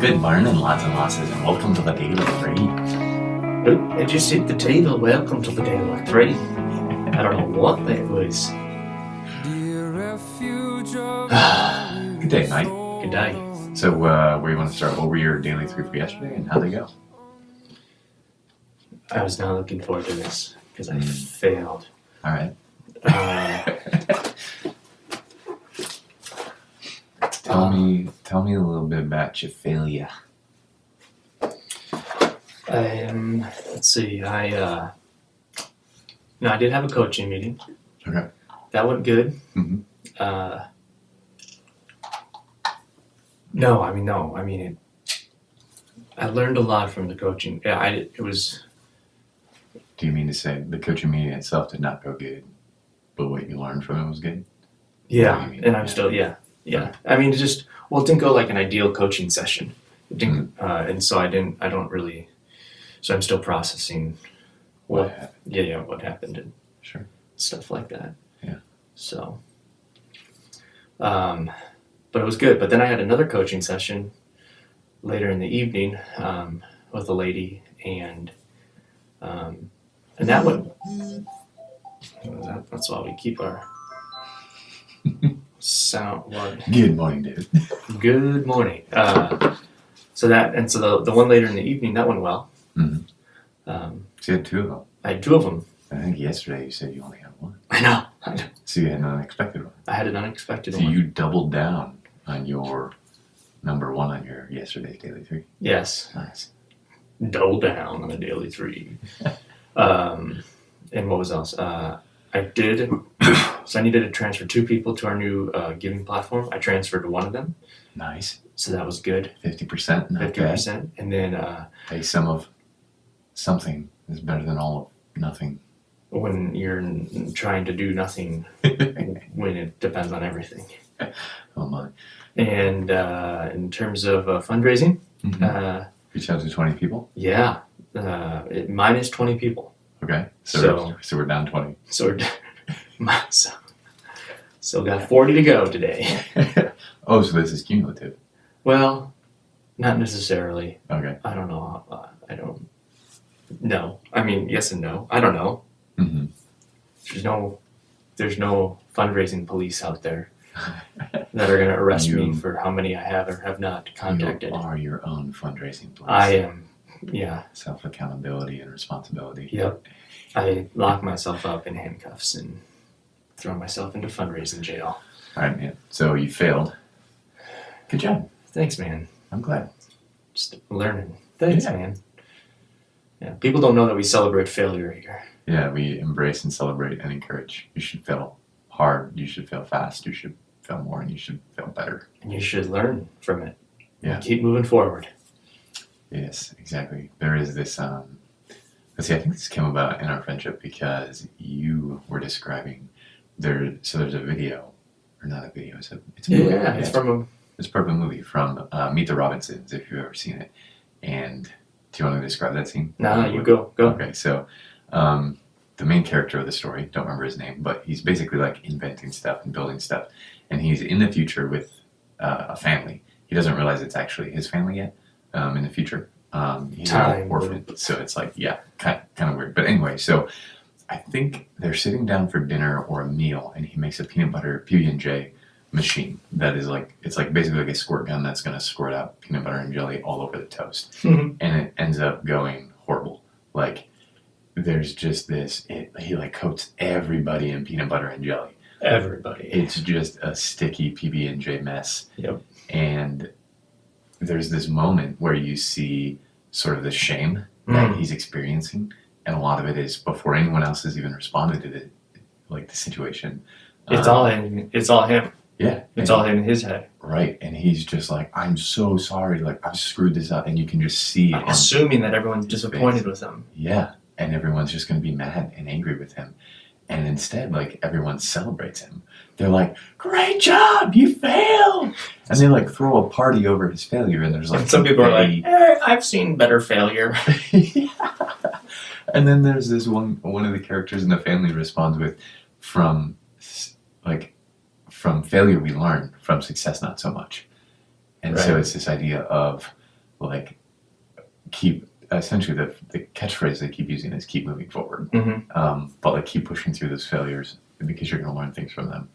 Good morning, lads and lasses, and welcome to the Daily 3. Oh, did you see the table? Welcome to the Daily 3. I don't know what that was. Good day, mate. Good day. So, where do you want to start? What were your Daily 3 for yesterday, and how'd they go? I was not looking forward to this because I failed. All right. Tell me a little bit about your failure. Let's see. I did have a coaching meeting. Okay. That went good. Mm-hmm. I learned a lot from the coaching. Yeah, Do you mean to say the coaching meeting itself did not go good, but what you learned from it was good? Yeah, and I'm still, yeah. I mean, it didn't go like an ideal coaching session. It didn't, and so so I'm still processing what happened and sure, stuff like that. Yeah. So, but it was good. But then I had another coaching session later in the evening with a lady, and that one. That's why we keep our sound. Good morning, David. Good morning. So the one later in the evening, that went well. Mm-hmm. So you had two of them. I had two of them. I think yesterday you said you only had one. I know. So you had an unexpected one. I had an unexpected So one. you doubled down on your number one on your yesterday's Daily 3. Yes. Nice. Double down on the Daily 3. And what was else? I needed to transfer two people to our new giving platform. I transferred one of them. Nice. So that was good. 50%. 50%. And then hey, some of something is better than all of nothing. When you're trying to do nothing, when it depends on everything. Oh my. And in terms of fundraising, reach out to 20 people? Yeah. Minus 20 people. Okay. So we're down 20. So still got 40 to go today. Oh, so this is cumulative. Well, not necessarily. Okay. I don't know. I don't know. I mean, yes and no. I don't know. Mm-hmm. There's no fundraising police out there that are going to arrest me for how many I have or have not contacted. You are your own fundraising police. I am. Yeah. Self-accountability and responsibility. Yep. I lock myself up in handcuffs and throw myself into fundraising jail. All right, man. So you failed. Good job. Thanks, man. I'm glad. Just learning. Thanks, man. Yeah. People don't know that we celebrate failure here. Yeah, we embrace and celebrate and encourage. You should fail hard. You should fail fast. You should fail more, and you should fail better. And you should learn from it. Yeah. And keep moving forward. Yes, exactly. There is this, I think this came about in our friendship because you were describing, there's a video, or not a video, it's a movie. Yeah, it's from It's part of a movie from Meet the Robinsons, if you've ever seen it. And do you want to describe that scene? No, you go. Okay, so the main character of the story, don't remember his name, but he's basically like inventing stuff and building stuff. And he's in the future with a family. He doesn't realize it's actually his family yet in the future. He's an orphan, so it's like, kind of weird. But anyway, so I think they're sitting down for dinner or a meal, and he makes a peanut butter PB&J machine that is like, it's like basically like a squirt gun that's going to squirt out peanut butter and jelly all over the toast. Mm-hmm. And it ends up going horrible. Like, there's just this, he like coats everybody in peanut butter and jelly. Everybody. It's just a sticky PB&J mess. Yep. And there's this moment where you see sort of the shame that he's experiencing, and a lot of it is before anyone else has even responded to the situation. It's all him. Yeah. It's all in his head. Right. And he's just like, I'm so sorry. Like, I've screwed this up. And you can just see it. Assuming that everyone's disappointed with him. Yeah. And everyone's just going to be mad and angry with him. And instead, like, everyone celebrates him. They're like, great job, you failed! And they, like, throw a party over his failure, and there's, like... And some people are like, I've seen better failure. Yeah. And then there's this one of the characters in the family responds with, from failure we learn, from success not so much. And so it's this idea of like keep, essentially the catchphrase they keep using is keep moving forward. But like keep pushing through those failures because you're going to learn things from them.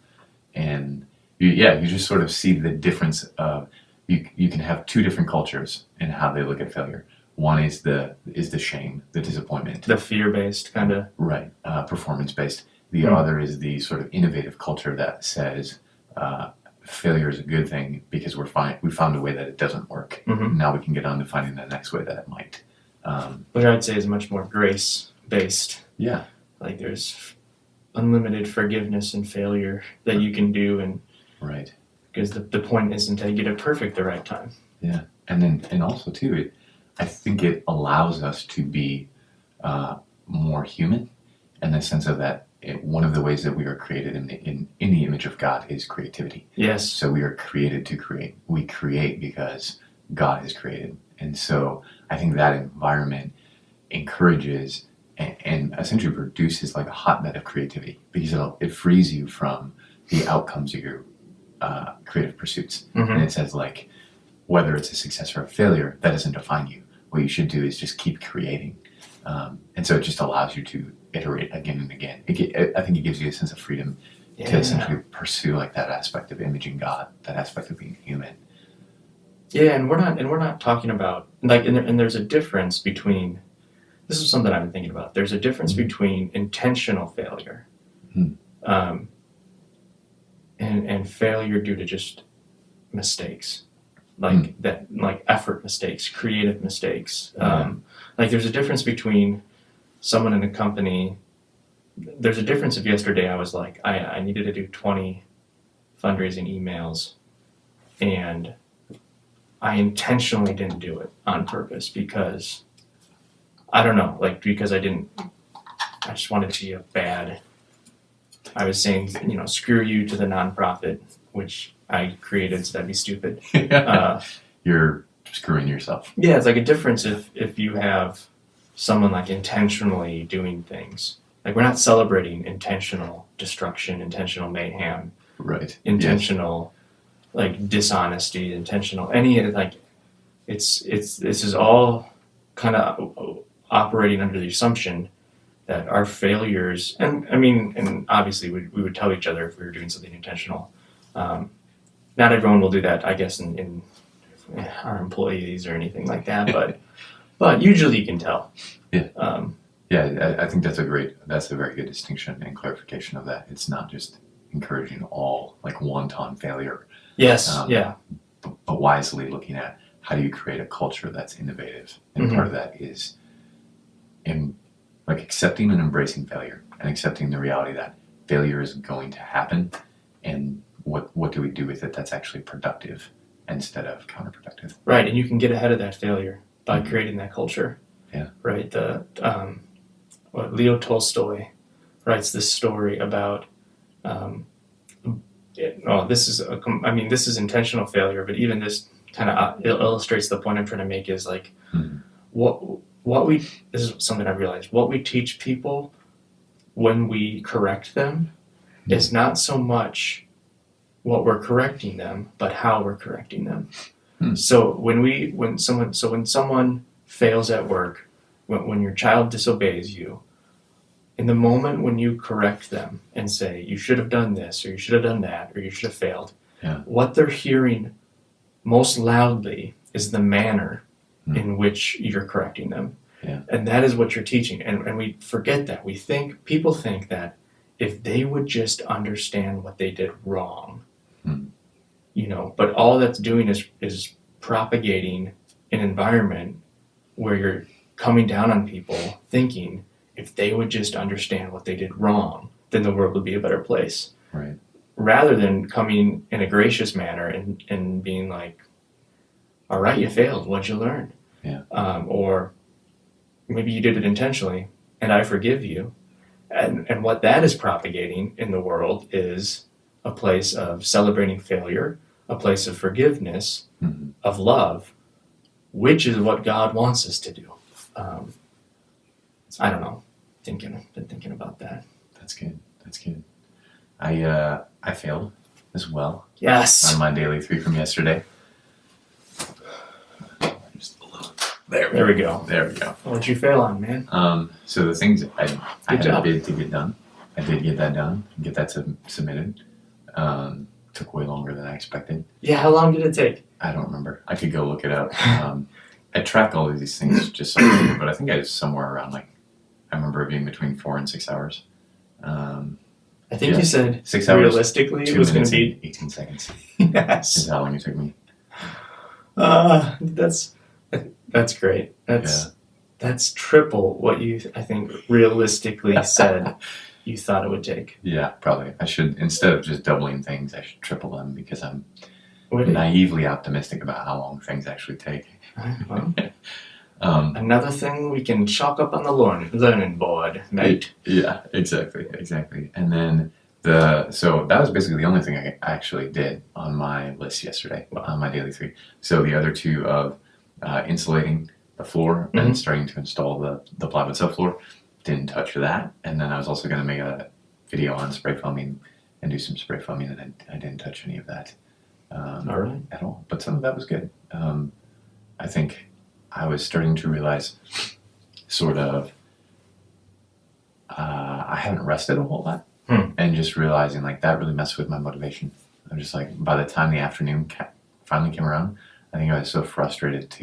And you just sort of see the difference of, you can have two different cultures in how they look at failure. One is the shame, the disappointment, the fear-based kind of, right, performance-based. The other is the sort of innovative culture that says failure is a good thing because we found a way that it doesn't work. Now we can get on to finding the next way that it might. Which I would say is much more grace-based. Yeah. Like there's unlimited forgiveness and failure that you can do, and right. Because the point isn't to get it perfect the right time. Yeah, and also too, I think it allows us to be more human, in the sense of that one of the ways that we are created in the image of God is creativity. Yes. So we are created to create. We create because God has created, and so I think that environment encourages and essentially produces like a hotbed of creativity, because it frees you from the outcomes of your creative pursuits. And it says, like, whether it's a success or a failure, that doesn't define you. What you should do is just keep creating. And so it just allows you to iterate again and again. I think it gives you a sense of freedom to essentially pursue like that aspect of imaging God, that aspect of being human. Yeah, and we're not talking about like, and there's a difference between. This is something I've been thinking about. There's a difference between intentional failure, and failure due to just mistakes, like effort mistakes, creative mistakes. Like there's a difference between someone in a company. There's a difference if yesterday I was like, I needed to do 20 fundraising emails, and I intentionally didn't do it on purpose because I don't know, like because I just wanted to be I was saying, screw you to the nonprofit, which I created, so that'd be stupid. You're screwing yourself. Yeah, it's like a difference if you have someone like intentionally doing things. Like we're not celebrating intentional destruction, intentional mayhem, right? Intentional like dishonesty, intentional this is all kind of operating under the assumption that our failures, and obviously we would tell each other if we were doing something intentional. Not everyone will do that, I guess, in our employees or anything like that, but usually you can tell. Yeah. I think that's a very good distinction and clarification of that. It's not just encouraging all like wanton failure. Yes. But wisely looking at how do you create a culture that's innovative, and part of that is like accepting and embracing failure, and accepting the reality that failure is going to happen, and what do we do with it that's actually productive instead of counterproductive. Right, and you can get ahead of that failure by creating that culture. Yeah. Right. Leo Tolstoy writes this story about. This is intentional failure, but even this kind of illustrates the point I'm trying to make is like this is something I realized. What we teach people when we correct them is not so much what we're correcting them, but how we're correcting them. So when someone fails at work, when your child disobeys you, in the moment when you correct them and say, you should have done this, or you should have done that, or you should have failed, what they're hearing most loudly is the manner in which you're correcting them. Yeah. And that is what you're teaching. And we forget that. People think that if they would just understand what they did wrong, but all that's doing is propagating an environment where you're coming down on people thinking if they would just understand what they did wrong, then the world would be a better place. Right. Rather than coming in a gracious manner and being like, all right, you failed. What'd you learn? Yeah. Or maybe you did it intentionally, and I forgive you. And what that is propagating in the world is a place of celebrating failure, a place of forgiveness, of love, which is what God wants us to do. I don't know. Been thinking about that. That's good. I failed as well. Yes. On my daily 3 from yesterday. Just There we go. There we go. What'd you fail on, man? So the things I had job. a bid to get done. I did get that done. Get that submitted. Took way longer than I expected. Yeah, how long did it take? I don't remember. I could go look it up. I track all of these things just so I remember, but I think I was somewhere around I remember it being between 4 and 6 hours. I think you said 6 hours. realistically it 2 was going minutes to be and 18 seconds. yes. Is how long it took me. That's great. That's triple what you I think realistically said you thought it would take. Yeah, probably. I should, instead of just doubling things, I should triple them because I'm What did- naively optimistic about how long things actually take. Well, another thing we can chalk up on the learning board, mate. Yeah, exactly. And then so that was basically the only thing I actually did on my list yesterday, on my daily 3. So the other 2 of insulating the floor and starting to install the plywood subfloor, didn't touch that. And then I was also going to make a video on spray foaming and do some spray foaming, and I didn't touch any of that All right. at all. But some of that was good. I think I was starting to realize sort of I haven't rested a whole lot, and just realizing that really messed with my motivation. I'm just by the time the afternoon finally came around, I think I was so frustrated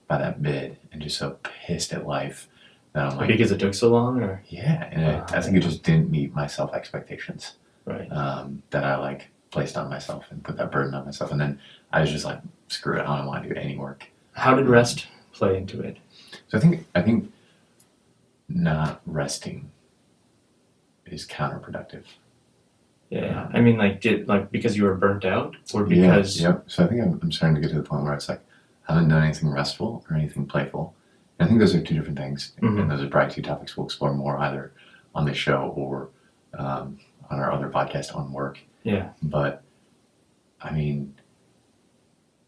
by that bid and just so pissed at life that I'm Because it took so long, or yeah, and I think it just didn't meet my self expectations right. that I placed on myself and put that burden on myself, and then I was just screw it, I don't want to do any work. How did rest play into it? So I think not resting is counterproductive. Yeah, I mean, because you were burnt out, or because Yep. So I think I'm starting to get to the point where it's I haven't done anything restful or anything playful. And I think those are 2 different things, and those are probably 2 topics we'll explore more either on this show or on our other podcast on work. Yeah. But I mean,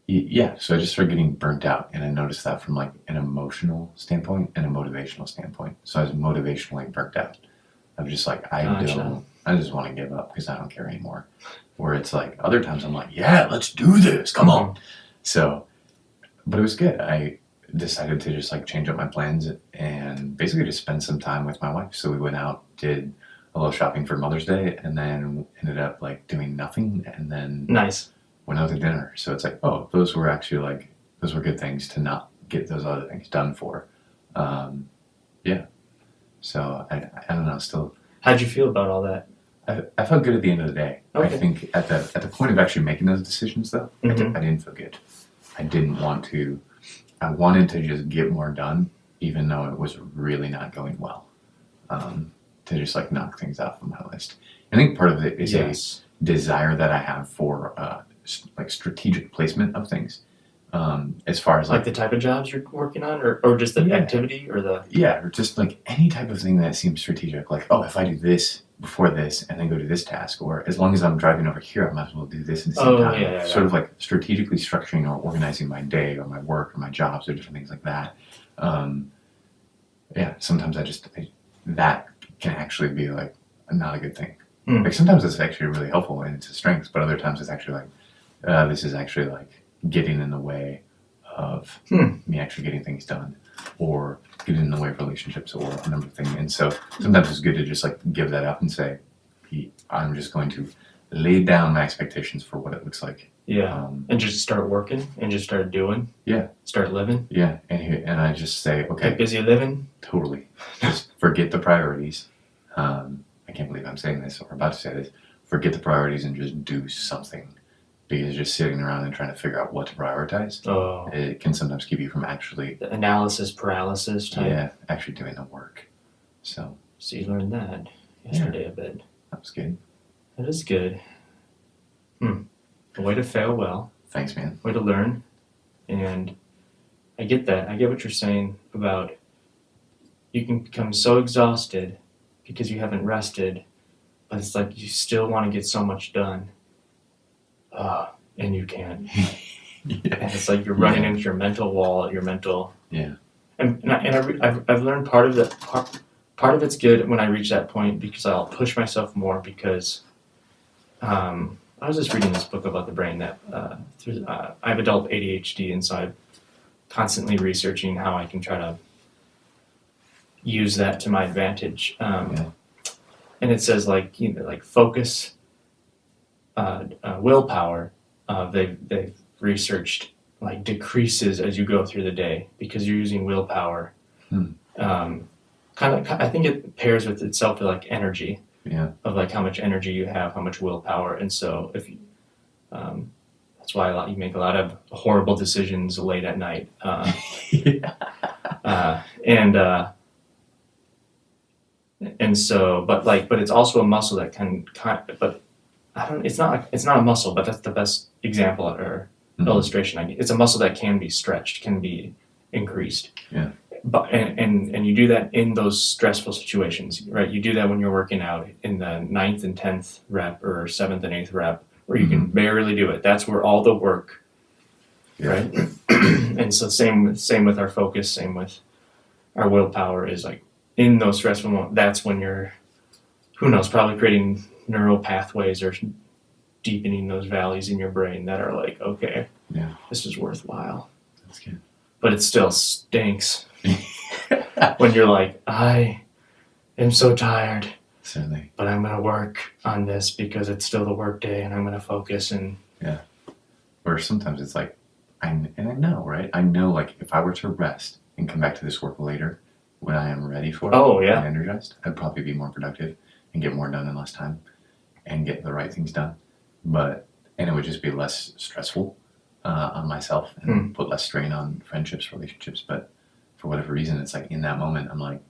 yeah. So I just started getting burnt out, and I noticed that from an emotional standpoint and a motivational standpoint. So I was motivationally burnt out. I was just I just want to give up because I don't care anymore. Where it's other times I'm yeah, let's do this. Come on. So, but it was good. I decided to just change up my plans and basically just spend some time with my wife. So we went out, did a little shopping for Mother's Day, and then ended up doing nothing, and then nice. Went out to dinner. So it's those were actually those were good things to not get those other things done for. Yeah. So I don't know. Still, how'd you feel about all that? I felt good at the end of the day. Okay. I think at the point of actually making those decisions, though, I didn't feel good. I didn't want to. I wanted to just get more done, even though it was really not going well. To just knock things off of my list. I think part of it is a desire that I have for strategic placement of things. As far as the type of jobs you're working on, or just the activity, or the or just any type of thing that seems strategic. If I do this before this and then go to this task, or as long as I'm driving over here, I might as well do this at the same time. Sort of strategically structuring or organizing my day or my work or my jobs or different things like that. Sometimes that can actually be not a good thing. Sometimes it's actually really helpful and it's a strength, but other times it's actually this is actually getting in the way of me actually getting things done, or getting in the way of relationships, or a number of things. And so sometimes it's good to just give that up and say, I'm just going to lay down my expectations for what it looks like. Yeah. And just start working and just start doing. Yeah. Start living. Yeah. And I just say, okay. Get busy living. Totally. Just forget the priorities. I can't believe I'm saying this or about to say this. Forget the priorities and just do something. Because just sitting around and trying to figure out what to prioritize, it can sometimes keep you from actually... The analysis paralysis type. Yeah, actually doing the work. So you learned that yesterday a bit. That was good. That is good. Way to fail well. Thanks, man. Way to learn. And I get that. I get what you're saying about you can become so exhausted because you haven't rested, but it's you still want to get so much done. And you can't. And it's you're running into your mental wall, your mental... Yeah. And I've learned part of it's good when I reach that point because I'll push myself more because I was just reading this book about the brain that I have adult ADHD, and so constantly researching how I can try to use that to my advantage. And it says like focus, willpower. They've researched like decreases as you go through the day because you're using willpower. I think it pairs with itself to like energy. Yeah. Of like how much energy you have, how much willpower, and so if you, that's why you make a lot of horrible decisions late at night. And so, but it's also a muscle that can but I don't. It's not a muscle, but that's the best example or illustration I get. It's a muscle that can be stretched, can be increased. Yeah. But and you do that in those stressful situations, right? You do that when you're working out in the 9th and 10th rep or 7th and 8th rep, where you can barely do it. That's where all the work, right? And so same with our focus, same with our willpower is like in those stressful moments. That's when you're, who knows, probably creating neural pathways or deepening those valleys in your brain that are like, okay, this is worthwhile. That's good. But it still stinks when you're like, I am so tired. Certainly. But I'm going to work on this because it's still the work day and I'm going to focus and... Yeah. Or sometimes it's like, I know, right? I know like if I were to rest and come back to this work later when I am ready for it and energized, I'd probably be more productive and get more done in less time and get the right things done. And it would just be less stressful on myself and put less strain on friendships, relationships. But for whatever reason, it's like in that moment, I'm like,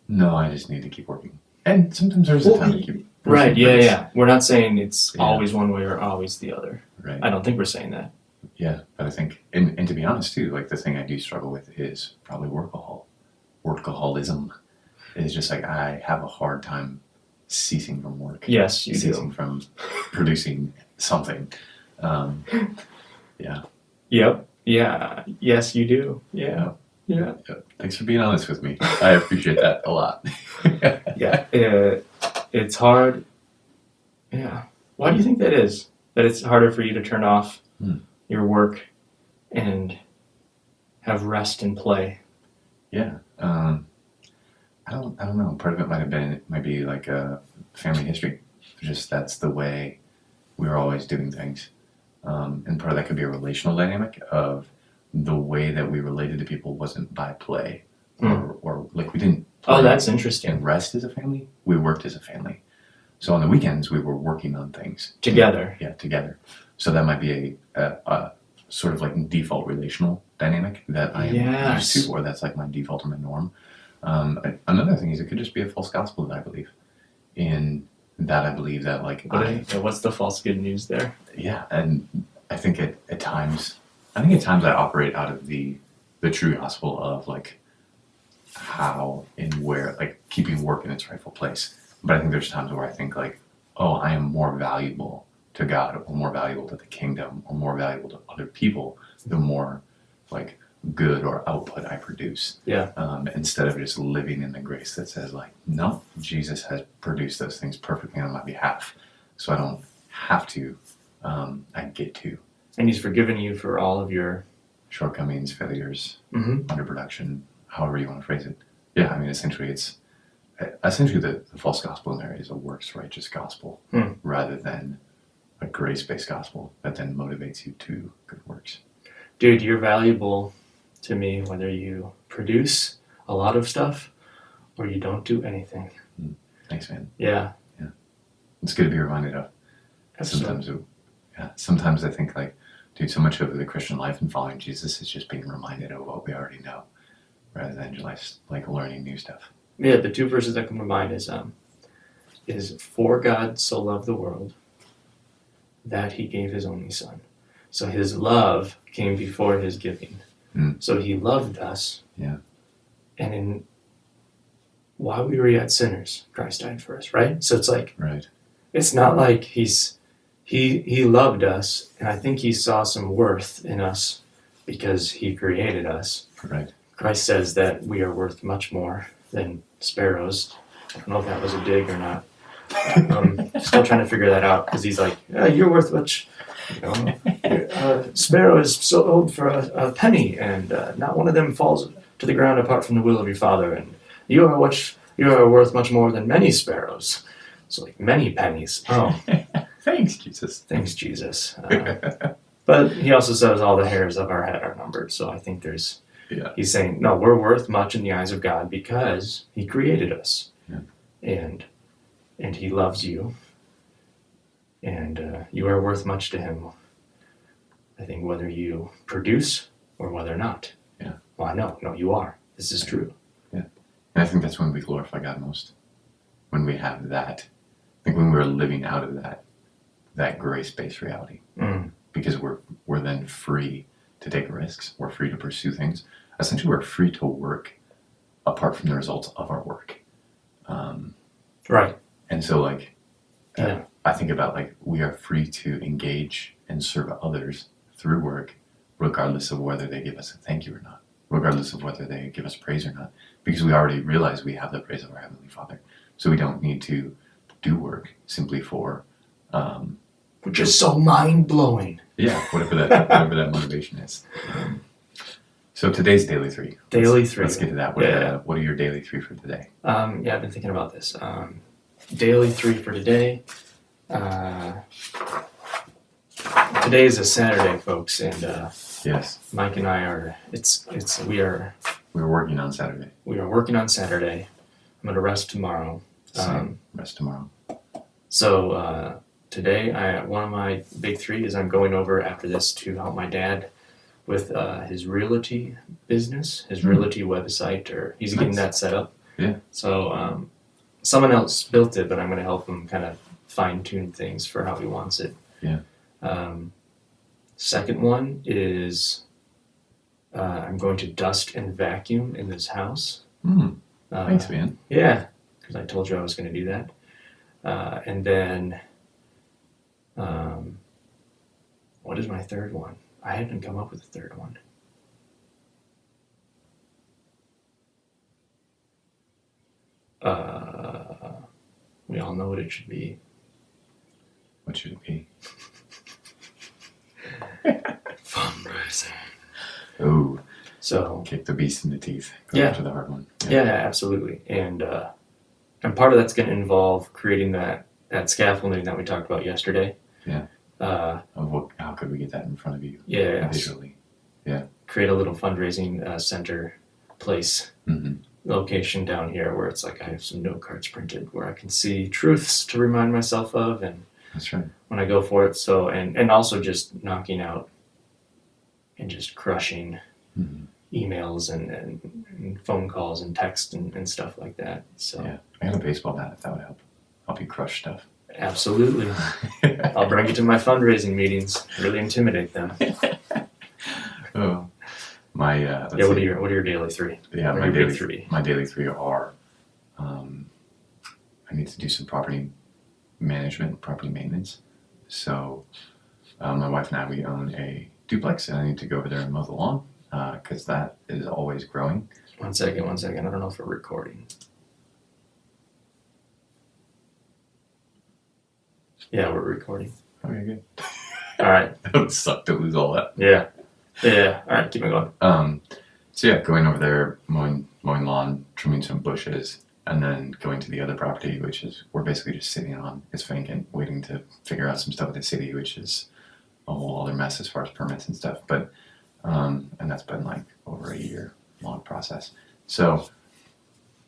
no, I just need to keep working. And sometimes there's a time to keep pushing. Right, yeah. We're not saying it's always one way or always the other. Right. I don't think we're saying that. Yeah, but I think, and to be honest too, like the thing I do struggle with is probably workaholism. Is just like I have a hard time ceasing from work. Yes, you ceasing do. from producing something. Yeah. Yep. Yeah. Yes, you do. Yeah. Yeah. Thanks for being honest with me. I appreciate that a lot. Yeah. It's hard. Yeah. Why do you think that is? That it's harder for you to turn off your work and have rest and play? Yeah. I don't know. Part of it might be like a family history. Just that's the way we were always doing things. And part of that could be a relational dynamic of the way that we related to people wasn't by play or like we didn't play. Oh, that's interesting. And rest as a family. We worked as a family. So on the weekends we were working on things together. Yeah, together. So that might be a sort of like default relational dynamic that I am used to, or that's like my default or my norm. Another thing is it could just be a false gospel that I believe. In that I believe that like what's the false good news there? Yeah, and I think at times I operate out of the true gospel of like how and where, like keeping work in its rightful place. But I think there's times where I think like, oh, I am more valuable to God or more valuable to the kingdom or more valuable to other people the more like good or output I produce. Yeah. Instead of just living in the grace that says like, no, Jesus has produced those things perfectly on my behalf. So I don't have to, I get to. And he's forgiven you for all of your shortcomings, failures, underproduction, however you want to phrase it. Yeah, I mean, essentially the false gospel in there is a works righteous gospel rather than a grace-based gospel that then motivates you to good works. Dude, you're valuable to me whether you produce a lot of stuff or you don't do anything. Thanks, man. Yeah. It's good to be reminded of. Sometimes I think like, dude, so much of the Christian life and following Jesus is just being reminded of what we already know rather than just like learning new stuff. Yeah, the two verses that come to mind is for God so loved the world that he gave his only son. So his love came before his giving. So he loved us. Yeah. And while we were yet sinners, Christ died for us, right? So it's like, it's not like he loved us, and I think he saw some worth in us because he created us. Right. Christ says that we are worth much more than sparrows. I don't know if that was a dig or not. Still trying to figure that out because he's like, you're worth much You know, sparrow is sold for a penny, and not one of them falls to the ground apart from the will of your Father. And you are worth much more than many sparrows. So like many pennies. Oh, Thanks, Jesus. thanks, Jesus. But he also says all the hairs of our head are numbered. So I think he's saying, no, we're worth much in the eyes of God because he created us. Yeah. And he loves you. And you are worth much to him. I think whether you produce or whether not. Yeah. Well, no, you are. This is true. Yeah. And I think that's when we glorify God most. When we have that. I think when we're living out of that grace-based reality. Because we're then free to take risks. We're free to pursue things. Essentially, we're free to work apart from the results of our work. Right. And so, like, I think about, like, we are free to engage and serve others through work, regardless of whether they give us a thank you or not, regardless of whether they give us praise or not, because we already realize we have the praise of our Heavenly Father. So we don't need to do work simply for... which is so mind-blowing. Yeah, whatever that motivation is. So today's daily three. Let's get to that. What are your daily three for today? I've been thinking about this. Daily three for today. Today is a Saturday, folks, and yes, Mike and I are. We're working on Saturday. We are working on Saturday. I'm gonna rest tomorrow. Rest tomorrow. So today, one of my big three is I'm going over after this to help my dad with his realty business, his realty website, or he's getting that set up. Yeah. So someone else built it, but I'm going to help him kind of fine-tune things for how he wants it. Yeah. Second one is I'm going to dust and vacuum in this house. Thanks, man. Yeah, because I told you I was going to do that. And then, what is my third one? I haven't come up with a third one. We all know what it should be. What should it be? Fundraising. Oh. So kick the beast in the teeth. Go after the hard one. Yeah, absolutely. And part of that's going to involve creating that scaffolding that we talked about yesterday. Yeah. How could we get that in front of you? Yeah. Visually. Yeah. Create a little fundraising center place. Location down here where it's like I have some note cards printed where I can see truths to remind myself of, and that's right. When I go for it. So and also just knocking out and just crushing emails and phone calls and text and stuff like that. So yeah, I got a baseball bat if that would help you crush stuff. Absolutely. I'll bring you to my fundraising meetings. Really intimidate them. Oh. What are your daily three? Yeah, my daily three are I need to do some property management, property maintenance. So my wife and I, we own a duplex, and I need to go over there and mow the lawn because that is always growing. One second. I don't know if we're recording. Yeah, we're recording. Okay, good. All right. That would suck to lose all that. Yeah. All right, keep it going. So yeah, going over there, mowing lawn, trimming some bushes, and then going to the other property, which is we're basically just sitting on. It's vacant, waiting to figure out some stuff with the city, which is a whole other mess as far as permits and stuff. But and that's been like over a year long process. So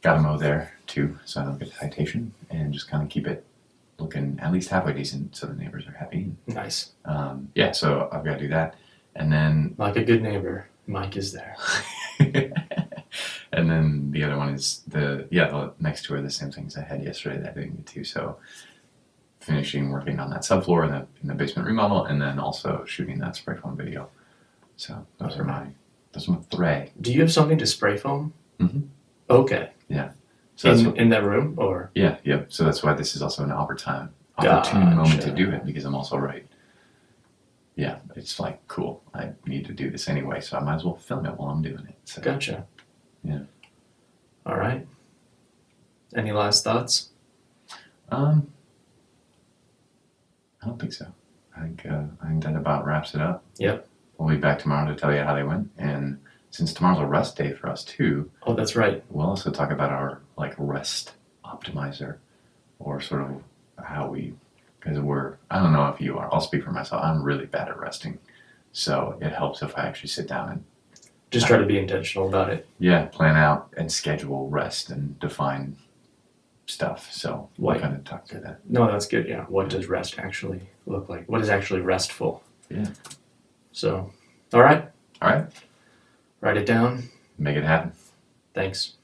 got to mow there too, so I don't get a citation, and just kind of keep it looking at least halfway decent, so the neighbors are happy. Nice. Yeah, so I've got to do that, and then like a good neighbor, Mike is there. And then the other one is the next two are the same things I had yesterday that I didn't get to. So working on that subfloor in the basement remodel, and then also shooting that spray foam video. So those are my three. Do you have something to spray foam? Mm-hmm. Okay. Yeah. So in that room, or yeah. So that's why this is also an opportune moment to do it, because I'm also right. Yeah, it's like cool. I need to do this anyway, so I might as well film it while I'm doing it. So, gotcha. Yeah. All right. Any last thoughts? I don't think so. I I think that about wraps it up. Yep. We'll be back tomorrow to tell you how they went. And since tomorrow's a rest day for us too, Oh, that's right. we'll also talk about our like rest optimizer, or sort of how we, because I don't know if you are, I'll speak for myself, I'm really bad at resting. So it helps if I actually sit down and Just try to be intentional about it. plan out and schedule rest and define stuff. So we'll kind of talk through that. No, that's good. Yeah. What does rest actually look like? What is actually restful? Yeah. So, all right. All right. Write it down. Make it happen. Thanks.